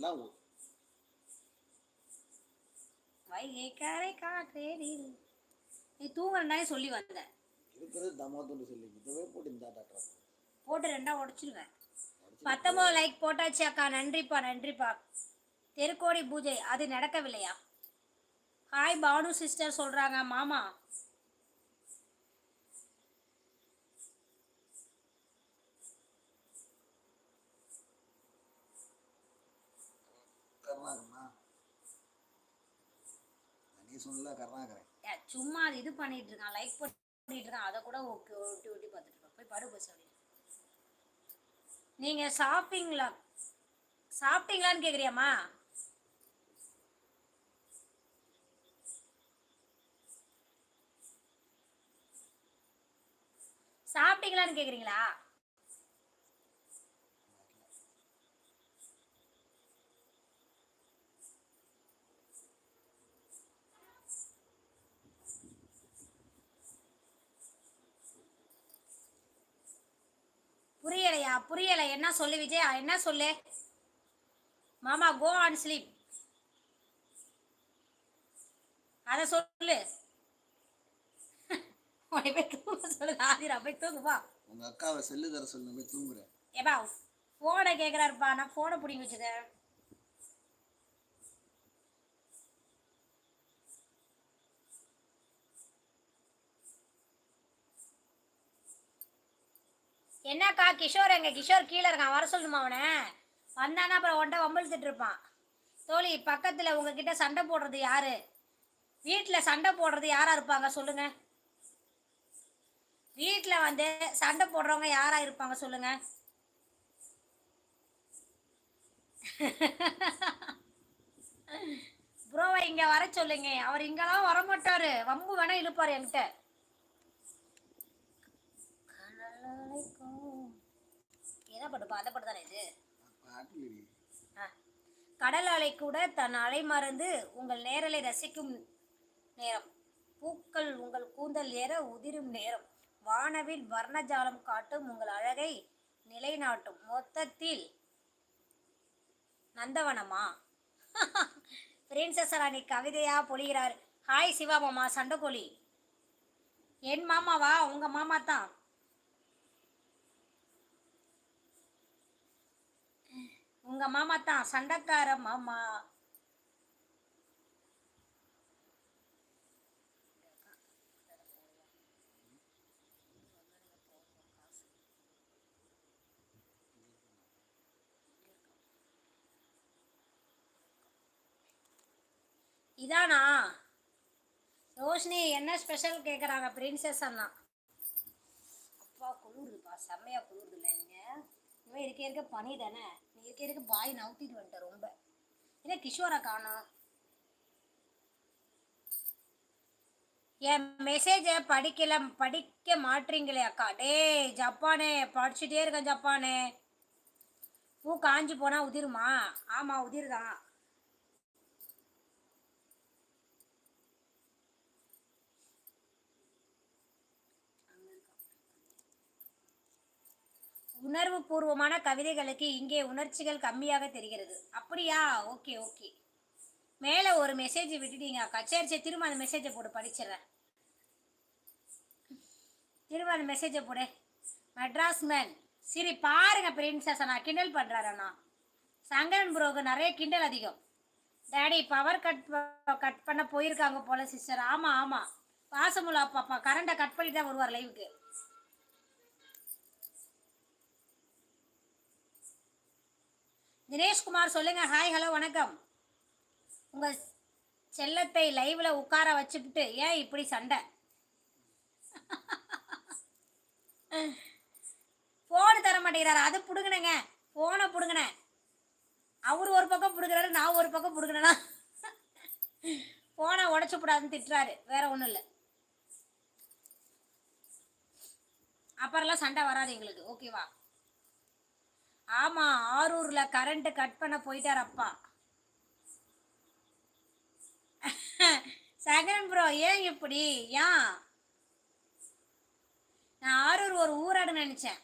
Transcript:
எல்லாம் வைகைக்கரை காற்றேரில் நீ தூங்குறனாலே சொல்லி வந்த இருக்கிறது தமாத்தோடு சொல்லி இப்பவே போட்டு இந்த போட்டு 2 உடைச்சிருவேன். 19 லைக் போட்டாச்சு அக்கா. நன்றிப்பா நன்றிப்பா. தெருக்கோடி பூஜை அது நடக்கவில்லையா? ஹாய் பானு சிஸ்டர் சொல்றாங்க மாமா. சும்மா அது இது பண்ணிட்டு இருக்கான், லைக் பண்ணிட்டு இருக்கான். அதை கூட ஓகே ஒட்டி ஒட்டி பார்த்துட்டு இருக்கான். போய் படு பஸ் அப்படின்னு. நீங்க சாப்பிட்டீங்களான்னு கேக்குறியாமா? சாப்பிட்டீங்களான்னு கேக்குறீங்களா? புரியலையா? புரியல. என்ன சொல்லு விஜய், என்ன சொல்லு மாமா? கோ ஆன் ஸ்லீப், அத சொல்லு. சொல்லு ஆதிரா, போய் தூங்குவா. உங்க அக்காவை செல்லு தர சொல்லு, போய் தூங்குறேன். ஏப்பா போனை கேக்குறாருப்பா, நான் போனை பிடிங்கி வச்சுதேன். என்னக்கா கிஷோர் எங்க? கிஷோர் கீழே இருக்கான், வர சொல்லுமா அவனை? வந்தானா அப்புறம் ஒன்றை வம்பிழுத்துட்டு இருப்பான். தோழி பக்கத்துல உங்ககிட்ட சண்டை போடுறது யாரு? வீட்டுல சண்டை போடுறது யாரா இருப்பாங்க சொல்லுங்க? வீட்டுல வந்து சண்டை போடுறவங்க யாரா இருப்பாங்க சொல்லுங்க? ப்ரோவை இங்க வர சொல்லுங்க. அவர் இங்கெல்லாம் வர மாட்டாரு, வம்பு வேணா இழுப்பாரு என்கிட்ட. ஏதா பாட்டுப்பா, அந்த பாட்டு தானே இது. கடல் அலை கூட தன் அலை மறந்து உங்கள் நேரலை ரசிக்கும் நேரம், பூக்கள் உங்கள் கூந்தல் ஏற உதிரும் நேரம், வானவில் வர்ணஜாலம் காட்டும் உங்கள் அழகை நிலைநாட்டும் மொத்தத்தில் நந்தவனமா? பிரின்சஸ் ராணி கவிதையா பொழிகிறார். ஹாய் சிவா மாமா சண்டைக்கோழி. என் மாமாவா? உங்க மாமா தான். உங்க மாமா தான் சண்டைக்கார மாமா. இதானா ரோஷினி? என்ன ஸ்பெஷல் கேட்குறாங்க பிரின்சஸ் அண்ணா. அப்பா குளிருதுப்பா, செம்மையா குளிருது. இல்லை நீங்க இனிமேல் இருக்க பனி தானே, நீ இருக்க பாய் நவுத்திட்டு வந்துட்டேன் ரொம்ப. என்ன கிஷோரை காணோம்? என் மெசேஜை படிக்க மாட்டீங்களே அக்கா. டேய் ஜப்பானே, படிச்சுட்டே இருக்கேன் ஜப்பானே. பூ காஞ்சி போனா உதிருமா? ஆமா உதிருதான். உணர்வு பூர்வமான கவிதைகளுக்கு இங்கே உணர்ச்சிகள் கம்மியாக தெரிகிறது. அப்படியா? Okay okay. மேலே ஒரு மெசேஜ் விட்டுட்டீங்க அக்கா. சரி சரி, திரும்ப அந்த மெசேஜை போடு, படிச்சிடறேன். திரும்ப அந்த மெசேஜை போடு. மெட்ராஸ் மேன் சரி பாருங்க பிரின்சஸ், நான் கிண்டல் பண்ணுறாரு அண்ணா. சங்கரன் ப்ரோக்கு நிறைய கிண்டல் அதிகம். டேடி பவர் கட் பண்ண போயிருக்காங்க போல சிஸ்டர். ஆமாம் ஆமாம், பாசமுல்லா பாப்பா கரண்ட்டை கட் பண்ணி தான் வருவார் லைவுக்கு. தினேஷ்குமார் சொல்லுங்க. ஹாய் ஹலோ வணக்கம். உங்க செல்லத்தை லைவ்ல உட்கார வச்சுட்டு ஏன் இப்படி சண்டை? போனு தர மாட்டேங்கிறாரு, அது புடுங்கினங்க. போனை புடுங்கினேன், அவரு ஒரு பக்கம் புடுங்குறாரு, நான் ஒரு பக்கம் புடுங்கினா. போனை உடச்சு கூடாதுன்னு திட்டுறாரு, வேற ஒன்றும் இல்லை. அப்புறம்லாம் சண்டை வராது எங்களுக்கு, ஓகேவா? ஆமா, ஆரூர்ல கரண்ட் கட் பண்ண போயிட்டார் அப்பா. சகன் ப்ரோ ஏன் இப்படி? ஏன் நான் ஆரூர் ஒரு ஊராடு நினைச்சேன்.